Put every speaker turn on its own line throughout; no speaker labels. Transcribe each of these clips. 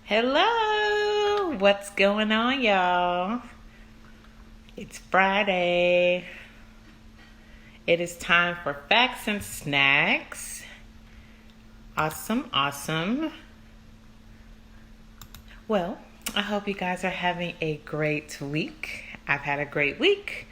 Hello, what's going on, y'all? It's Friday. It is time for facts and snacks. Awesome. Well, I hope you guys are having a great week. I've had a great week.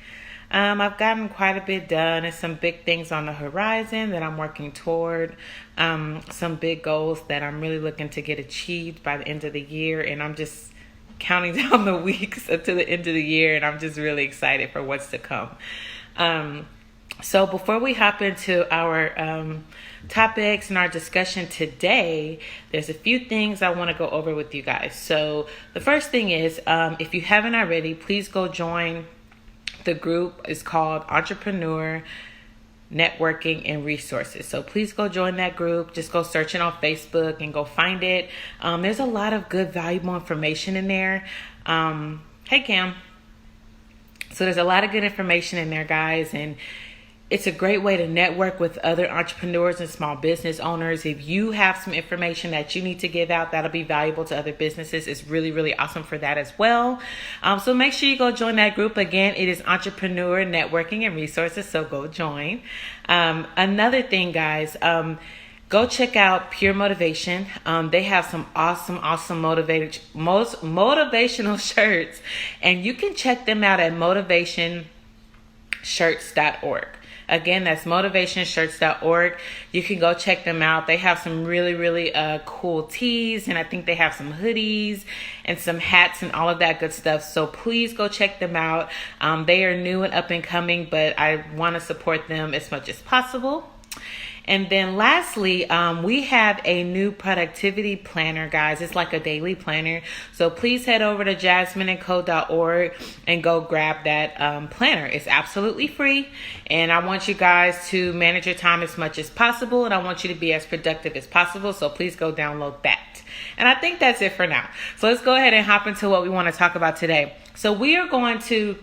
I've gotten quite a bit done and some big things on the horizon that I'm working toward. Some big goals that I'm really looking to get achieved by the end of the year. And I'm just counting down the weeks to the end of the year. And I'm just really excited for what's to come. So before we hop into our topics and our discussion today, there's a few things I want to go over with you guys. So the first thing is, if you haven't already, please go join the group. Is called Entrepreneur Networking and Resources. So please go join that group. Just go search it on Facebook and go find it. There's a lot of good, valuable information in there. Hey, Cam. So there's a lot of good information in there, guys. And it's a great way to network with other entrepreneurs and small business owners. If you have some information that you need to give out that'll be valuable to other businesses, it's really, really awesome for that as well. So make sure you go join that group. Again, it is Entrepreneur Networking and Resources, so go join. Another thing, guys, go check out Pure Motivation. They have some awesome motivational shirts, and you can check them out at motivationshirts.org. Again, that's motivationshirts.org. You can go check them out. They have some really cool tees, and I think they have some hoodies and some hats and all of that good stuff. So please go check them out. They are new and up and coming, but I want to support them as much as possible. And then lastly, we have a new productivity planner, guys. It's like a daily planner. So please head over to jasmineandco.org and go grab that planner. It's absolutely free. And I want you guys to manage your time as much as possible. And I want you to be as productive as possible. So please go download that. And I think that's it for now. So let's go ahead and hop into what we want to talk about today. So we are going to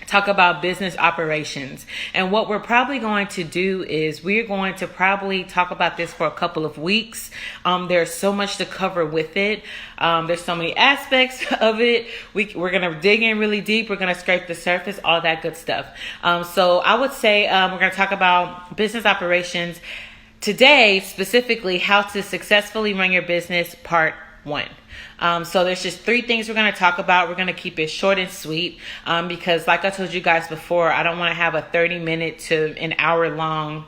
talk about business operations. And what we're probably going to do is we're going to probably talk about this for a couple of weeks. There's so much to cover with it. There's so many aspects of it. We're going to dig in really deep. We're going to scrape the surface, all that good stuff. So I would say we're going to talk about business operations today, specifically how to successfully run your business, part 1. So there's just 3 things we're going to talk about. We're going to keep it short and sweet because like I told you guys before, I don't want to have a 30-minute to an hour long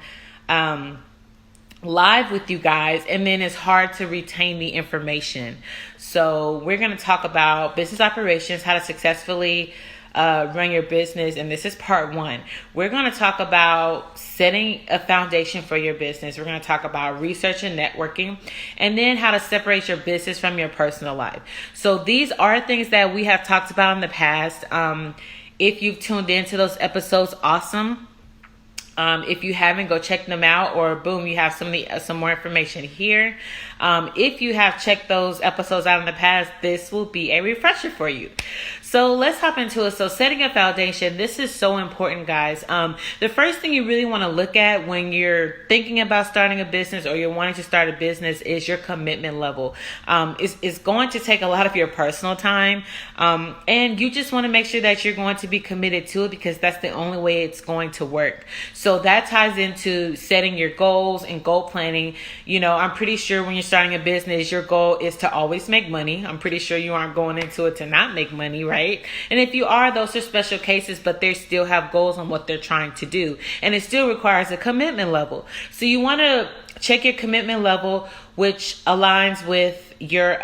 live with you guys, and then it's hard to retain the information. So we're going to talk about business operations, how to successfully run your business, and this is part 1. We're going to talk about setting a foundation for your business. We're going to talk about research and networking, and then how to separate your business from your personal life. So these are things that we have talked about in the past. If you've tuned into those episodes, awesome. If you haven't, go check them out, or boom, you have some more information here. If you have checked those episodes out in the past, this will be a refresher for you. So let's hop into it. So setting a foundation, this is so important, guys. The first thing you really want to look at when you're thinking about starting a business or you're wanting to start a business is your commitment level. It's going to take a lot of your personal time. And you just want to make sure that you're going to be committed to it because that's the only way it's going to work. So that ties into setting your goals and goal planning. You know, I'm pretty sure when you're starting a business, your goal is to always make money. I'm pretty sure you aren't going into it to not make money, right? And if you are, those are special cases, but they still have goals on what they're trying to do. And it still requires a commitment level. So you want to check your commitment level, which aligns with your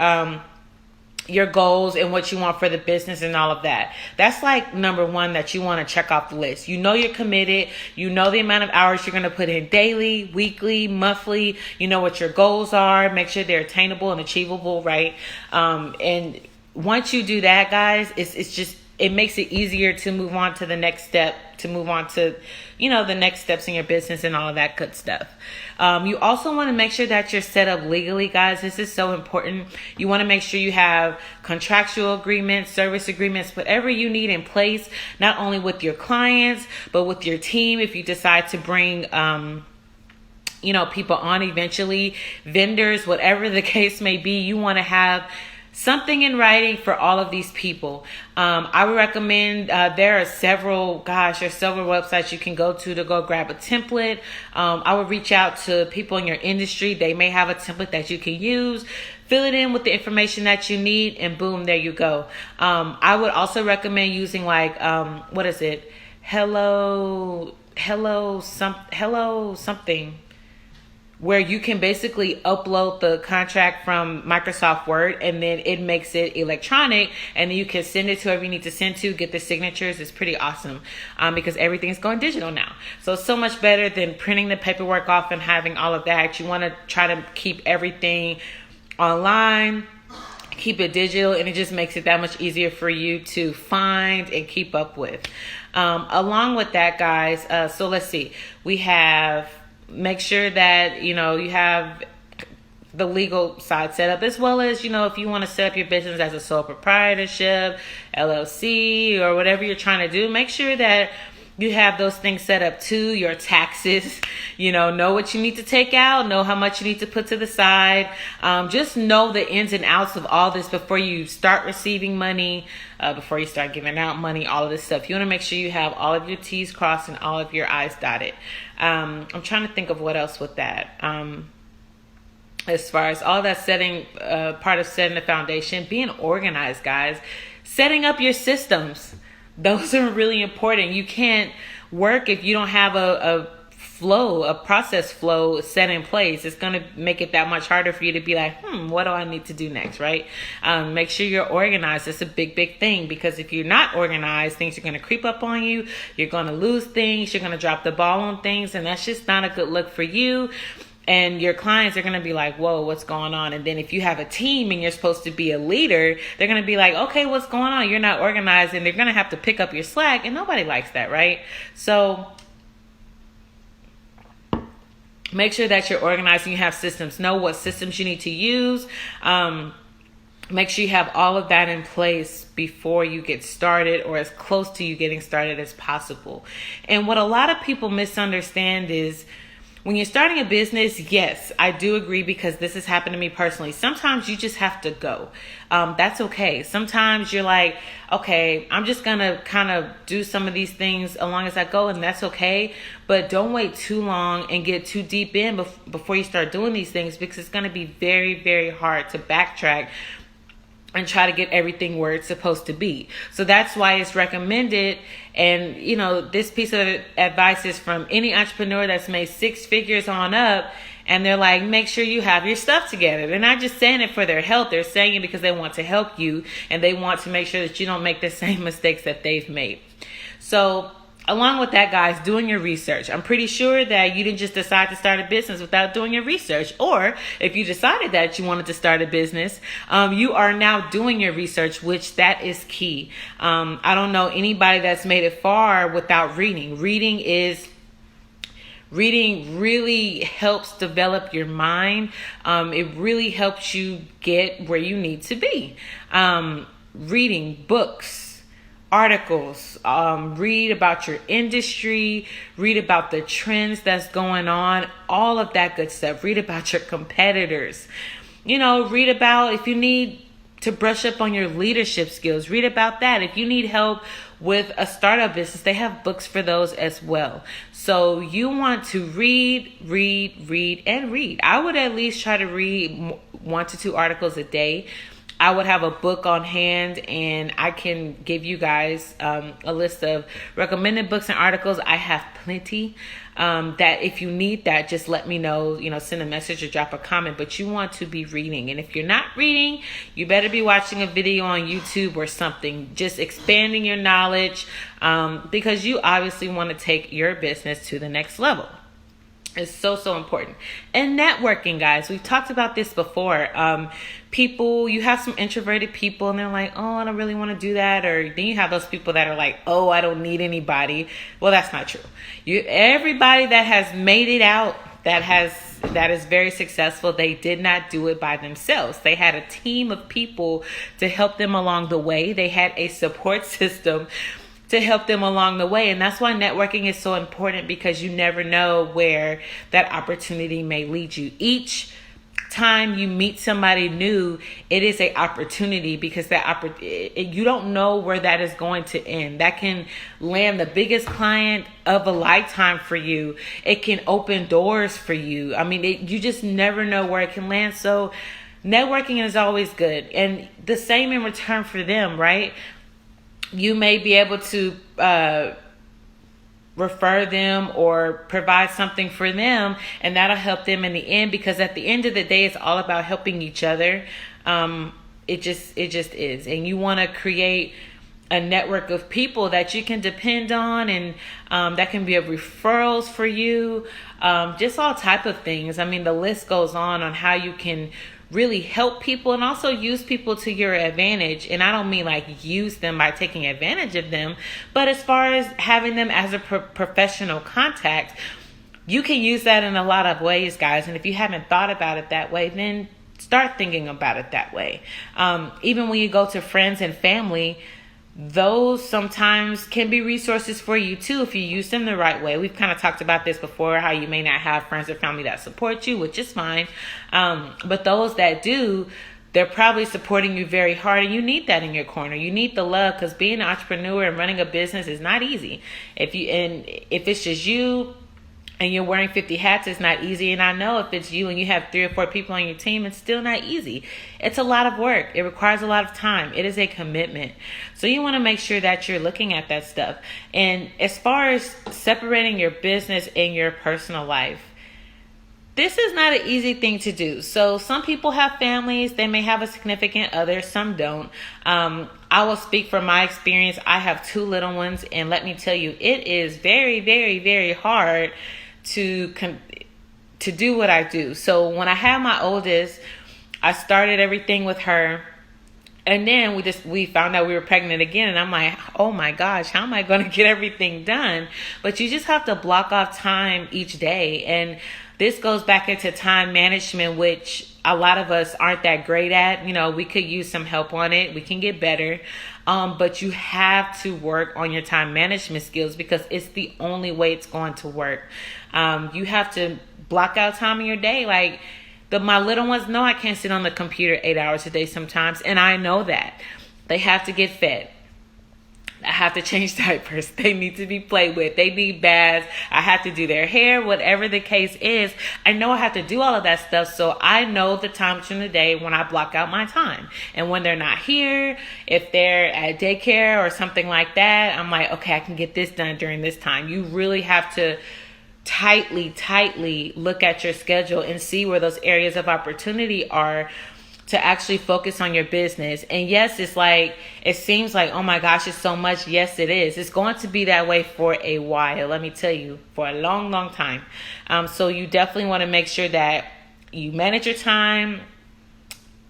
goals and what you want for the business and all of that. That's like number 1 that you want to check off the list. You know you're committed. You know the amount of hours you're going to put in daily, weekly, monthly. You know what your goals are. Make sure they're attainable and achievable, right? And once you do that, guys, it makes it easier to move on to the next step, to move on to, the next steps in your business and all of that good stuff. You also want to make sure that you're set up legally, guys. This is so important. You want to make sure you have contractual agreements, service agreements, whatever you need in place, not only with your clients, but with your team. If you decide to bring, people on eventually, vendors, whatever the case may be, you want to have something in writing for all of these people. I would recommend, there's several websites you can go to go grab a template. I would reach out to people in your industry. They may have a template that you can use. Fill it in with the information that you need, and boom, there you go. I would also recommend using like, what is it? Hello something, where you can basically upload the contract from Microsoft Word, and then it makes it electronic, and then you can send it to whoever you need to send to, get the signatures. It's pretty awesome, because everything's going digital now. So it's so much better than printing the paperwork off and having all of that. You want to try to keep everything online, keep it digital, and it just makes it that much easier for you to find and keep up with. Along with that, guys, so let's see. We have, make sure that, you have the legal side set up, as well as, if you want to set up your business as a sole proprietorship, LLC, or whatever you're trying to do, make sure that you have those things set up too. Your taxes, know what you need to take out, know how much you need to put to the side. Just know the ins and outs of all this before you start receiving money, before you start giving out money, all of this stuff. You want to make sure you have all of your T's crossed and all of your I's dotted. I'm trying to think of what else with that. As far as all that setting, part of setting the foundation, being organized, guys, setting up your systems. Those are really important. You can't work if you don't have a process flow set in place. It's going to make it that much harder for you to be like, what do I need to do next, right? Make sure you're organized. It's a big, big thing, because if you're not organized, things are going to creep up on you. You're going to lose things. You're going to drop the ball on things, and that's just not a good look for you. And your clients are going to be like, whoa, what's going on? And then if you have a team and you're supposed to be a leader, they're going to be like, okay, what's going on? You're not organized, and they're going to have to pick up your slack, and nobody likes that, right? So make sure that you're organized and you have systems. Know what systems you need to use. Make sure you have all of that in place before you get started, or as close to you getting started as possible. And what a lot of people misunderstand is, when you're starting a business, yes, I do agree, because this has happened to me personally. Sometimes you just have to go. That's okay. Sometimes you're like, okay, I'm just going to kind of do some of these things along as I go, and that's okay. But don't wait too long and get too deep in before you start doing these things, because it's going to be very, very hard to backtrack and try to get everything where it's supposed to be. So that's why it's recommended. And, this piece of advice is from any entrepreneur that's made 6 figures on up. And they're like, make sure you have your stuff together. They're not just saying it for their health. They're saying it because they want to help you, and they want to make sure that you don't make the same mistakes that they've made. So along with that, guys, doing your research. I'm pretty sure that you didn't just decide to start a business without doing your research. Or if you decided that you wanted to start a business, you are now doing your research, which that is key. I don't know anybody that's made it far without reading. Reading really helps develop your mind. It really helps you get where you need to be. Reading books, articles, read about your industry, read about the trends that's going on, all of that good stuff. Read about your competitors. Read about if you need to brush up on your leadership skills. Read about that. If you need help with a startup business, they have books for those as well. So you want to read. I would at least try to read 1 to 2 articles a day. I would have a book on hand, and I can give you guys a list of recommended books and articles. I have plenty. That if you need that, just let me know, send a message or drop a comment. But you want to be reading. And if you're not reading, you better be watching a video on YouTube or something, just expanding your knowledge, because you obviously want to take your business to the next level. It's so, so important. And networking, guys. We've talked about this before. You have some introverted people, and they're like, oh, I don't really want to do that. Or then you have those people that are like, oh, I don't need anybody. Well, that's not true. Everybody that has made it out, that is very successful, they did not do it by themselves. They had a team of people to help them along the way. They had a support system to help them along the way. And that's why networking is so important, because you never know where that opportunity may lead you. Each time you meet somebody new, it is an opportunity, because you don't know where that is going to end. That can land the biggest client of a lifetime for you. It can open doors for you. I mean, you just never know where it can land. So networking is always good, and the same in return for them, right? You may be able to refer them or provide something for them, and that'll help them in the end, because at the end of the day, it's all about helping each other. It just is. And you want to create a network of people that you can depend on, and that can be of referrals for you, just all type of things. I mean, the list goes on how you can really help people and also use people to your advantage. And I don't mean like use them by taking advantage of them, but as far as having them as a professional contact, you can use that in a lot of ways, guys. And if you haven't thought about it that way, then start thinking about it that way. Even when you go to friends and family, those sometimes can be resources for you too, if you use them the right way. We've kind of talked about this before, how you may not have friends or family that support you, which is fine. But those that do, they're probably supporting you very hard, and you need that in your corner. You need the love, because being an entrepreneur and running a business is not easy. If it's just you and you're wearing 50 hats, it's not easy. And I know if it's you and you have 3 or 4 people on your team, it's still not easy. It's a lot of work. It requires a lot of time. It is a commitment. So you want to make sure that you're looking at that stuff. And as far as separating your business and your personal life, this is not an easy thing to do. So some people have families. They may have a significant other. Some don't. I will speak from my experience. I have 2 little ones. And let me tell you, it is very, very, very hard to do what I do. So when I had my oldest, I started everything with her. And then we found out we were pregnant again. And I'm like, oh my gosh, how am I going to get everything done? But you just have to block off time each day. And this goes back into time management, which a lot of us aren't that great at. You know, we could use some help on it. We can get better. But you have to work on your time management skills, because it's the only way it's going to work. You have to block out time in your day. Like my little ones know I can't sit on the computer 8 hours a day sometimes. And I know that. They have to get fed. I have to change diapers. They need to be played with. They need baths. I have to do their hair, whatever the case is. I know I have to do all of that stuff. So I know the times in the day when I block out my time. And when they're not here, if they're at daycare or something like that, I'm like, okay, I can get this done during this time. You really have to tightly look at your schedule and see where those areas of opportunity are to actually focus on your business. And yes, it seems like, oh my gosh, it's so much. Yes, it is. It's going to be that way for a while. Let me tell you, for a long, long time. So you definitely want to make sure that you manage your time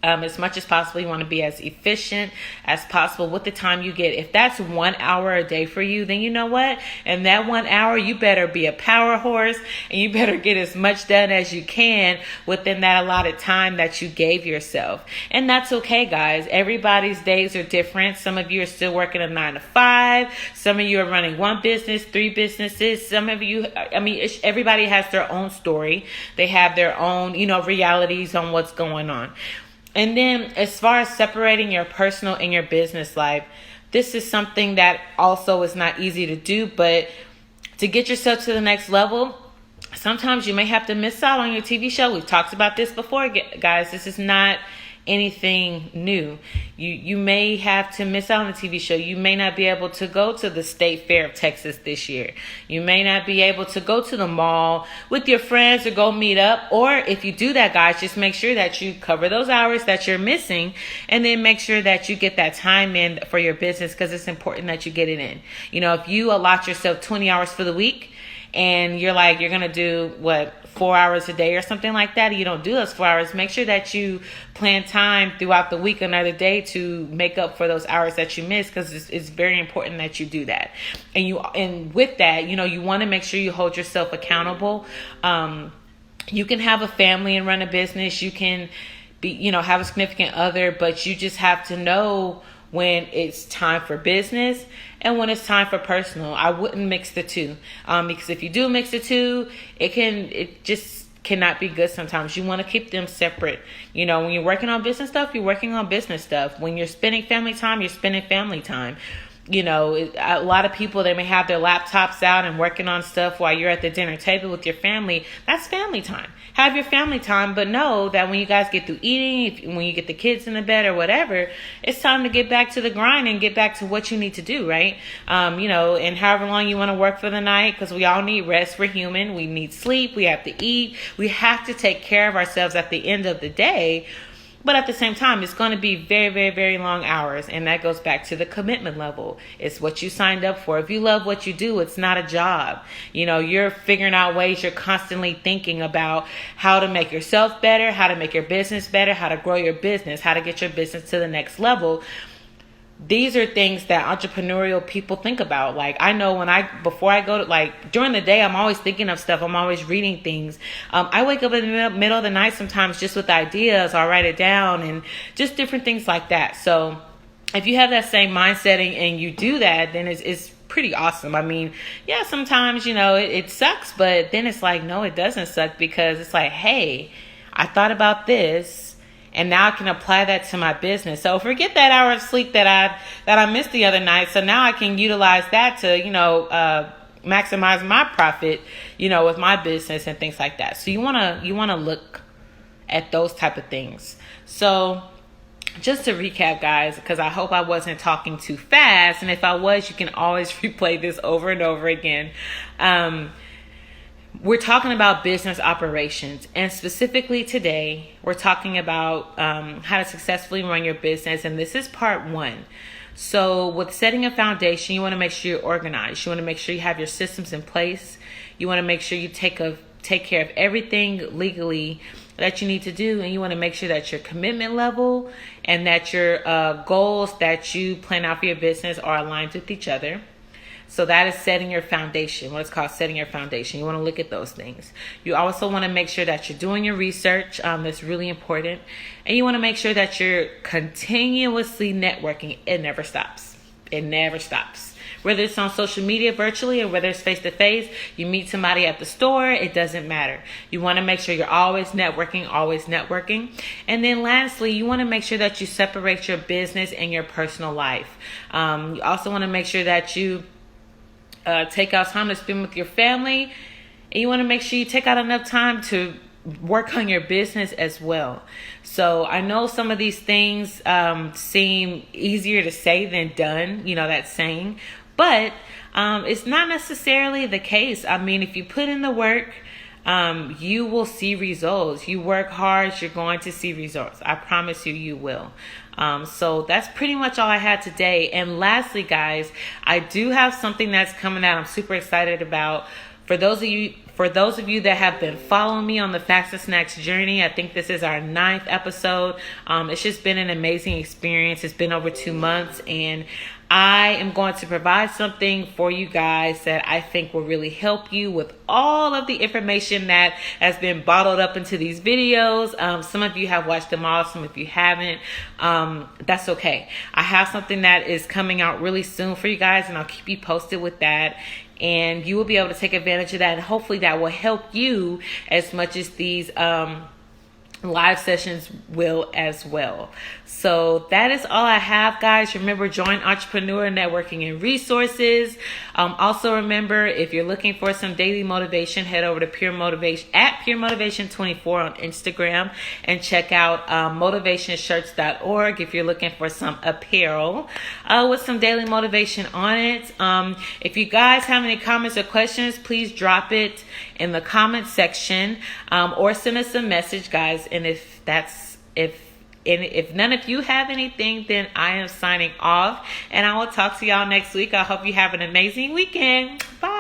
as much as possible. You want to be as efficient as possible with the time you get. If that's 1 hour a day for you, then you know what? In that 1 hour, you better be a power horse, and you better get as much done as you can within that allotted time that you gave yourself. And that's okay, guys. Everybody's days are different. Some of you are still working a 9 to 5. Some of you are running 1 business, 3 businesses. Some of you, everybody has their own story. They have their own, realities on what's going on. And then as far as separating your personal and your business life, this is something that also is not easy to do, but to get yourself to the next level, sometimes you may have to miss out on your TV show. We've talked about this before, guys. This is not anything new. You may have to miss out on the TV show. You may not be able to go to the State Fair of Texas this year. You may not be able to go to the mall with your friends or go meet up. Or if you do that, guys, just make sure that you cover those hours that you're missing, and then make sure that you get that time in for your business, because it's important that you get it in. If you allot yourself 20 hours for the week, and you're going to do 4 hours a day or something like that, and you don't do those 4 hours, make sure that you plan time throughout the week, another day, to make up for those hours that you miss, because it's very important that you do that. And with that, you want to make sure you hold yourself accountable. You can have a family and run a business. You can be, have a significant other, but you just have to know when it's time for business and when it's time for personal. I wouldn't mix the two, because if you do mix the two, cannot be good sometimes. You want to keep them separate. You know, when you're working on business stuff, you're working on business stuff. When you're spending family time, you're spending family time. You know, a lot of people, they may have their laptops out and working on stuff while you're at the dinner table with your family. That's family time. Have your family time, but know that when you guys get through eating, when you get the kids in the bed or whatever, it's time to get back to the grind and get back to what you need to do, right? You know, and however long you want to work for the night, because we all need rest. We're human. We need sleep. We have to eat. We have to take care of ourselves at the end of the day. But at the same time, it's going to be very, very, very long hours. And that goes back to the commitment level. It's what you signed up for. If you love what you do, it's not a job. You know, you're figuring out ways, you're constantly thinking about how to make yourself better, how to make your business better, how to grow your business, how to get your business to the next level. These are things that entrepreneurial people think about. Like, I know before I go to, like, during the day, I'm always thinking of stuff. I'm always reading things. I wake up in the middle of the night sometimes just with ideas. I'll write it down and just different things like that. So if you have that same mindset and you do that, then it's pretty awesome. I mean, yeah, sometimes, you know, it sucks, but then it's like, no, it doesn't suck, because it's like, hey, I thought about this, and now I can apply that to my business. So forget that hour of sleep that I missed the other night. So now I can utilize that to, you know, maximize my profit, you know, with my business and things like that. So you wanna look at those type of things. So just to recap, guys, because I hope I wasn't talking too fast, and if I was, you can always replay this over and over again. We're talking about business operations, and specifically today, we're talking about how to successfully run your business, and this is part 1. So with setting a foundation, you want to make sure you're organized. You want to make sure you have your systems in place. You want to make sure you take care of everything legally that you need to do, and you want to make sure that your commitment level and that your goals that you plan out for your business are aligned with each other. So that is setting your foundation, what it's called, setting your foundation. You want to look at those things. You also want to make sure that you're doing your research. That's really important. And you want to make sure that you're continuously networking. It never stops. It never stops. Whether it's on social media virtually or whether it's face-to-face, you meet somebody at the store, it doesn't matter. You want to make sure you're always networking, always networking. And then lastly, you want to make sure that you separate your business and your personal life. You also want to make sure that you take out time to spend with your family, and you want to make sure you take out enough time to work on your business as well. So I know some of these things seem easier to say than done, you know, that saying, but it's not necessarily the case. I mean, if you put in the work, you will see results. You work hard, you're going to see results. I promise you will. So that's pretty much all I had today. And lastly, guys, I do have something that's coming out I'm super excited about. For those of you that have been following me on the Facts and Snacks journey, I think this is our 9th episode. It's just been an amazing experience. It's been over 2 months, and I am going to provide something for you guys that I think will really help you with all of the information that has been bottled up into these videos. Some of you have watched them all, some of you haven't. That's okay. I have something that is coming out really soon for you guys, and I'll keep you posted with that. And you will be able to take advantage of that, and hopefully that will help you as much as these live sessions will as well. So that is all I have, guys. Remember, join Entrepreneur Networking and Resources. Also remember, if you're looking for some daily motivation, head over to Pure Motivation at Pure Motivation 24 on Instagram, and check out motivationshirts.org if you're looking for some apparel with some daily motivation on it. If you guys have any comments or questions, please drop it in the comment section, or send us a message, guys. And if none of you have anything, then I am signing off, and I will talk to y'all next week. I hope you have an amazing weekend. Bye.